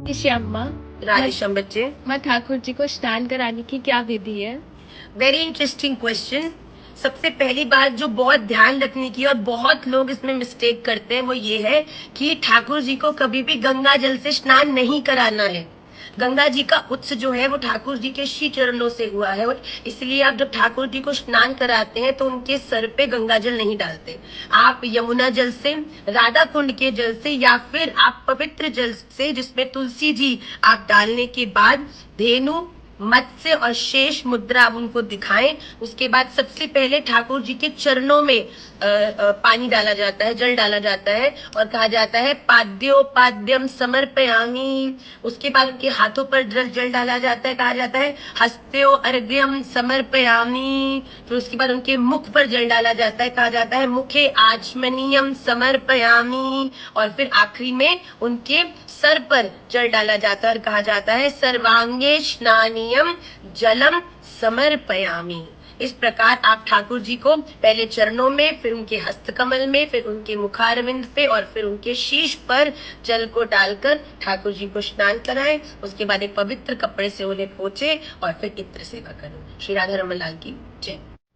श्यामा राधेश्याम बच्चे, माँ ठाकुर जी को स्नान कराने की क्या विधि है? Very interesting question. सबसे पहली बात जो बहुत ध्यान रखने की और बहुत लोग इसमें मिस्टेक करते हैं वो ये है कि ठाकुर जी को कभी भी गंगा जल से स्नान नहीं कराना है। गंगा जी का उत्स जो है वो ठाकुर जी के श्री चरणों से हुआ है, और इसलिए आप जब ठाकुर जी को स्नान कराते हैं तो उनके सर पे गंगा जल नहीं डालते। आप यमुना जल से, राधा कुंड के जल से, या फिर आप पवित्र जल से जिसमें तुलसी जी आप डालने के बाद धेनु, मत्स्य और शेष मुद्रा आप उनको दिखाएं। उसके बाद सबसे पहले ठाकुर जी के चरणों में पानी डाला जाता है, जल डाला जाता है, और कहा जाता है पाद्योपाद्यम समर्पयामि। उसके बाद उनके हाथों पर जल डाला जाता है, कहा जाता है हस्त्यो अर्घ्यम समर्पयामि। फिर उसके बाद उनके मुख पर जल डाला जाता है, कहा जाता है मुखे आचमनीयम समर्पयामि। और फिर आखिरी में उनके सर पर जल डाला जाता है और कहा जाता है सर्वांगे स्नानियम जलम समर्पयामि। इस प्रकार आप ठाकुर जी को पहले चरणों में, फिर उनके हस्तकमल में, फिर उनके मुखारविंद पे और फिर उनके शीश पर जल को डालकर ठाकुर जी को स्नान कराएं। उसके बाद एक पवित्र कपड़े से उन्हें पोंछे और फिर इत्र सेवा करें। श्री राधा रमन लाल की जय।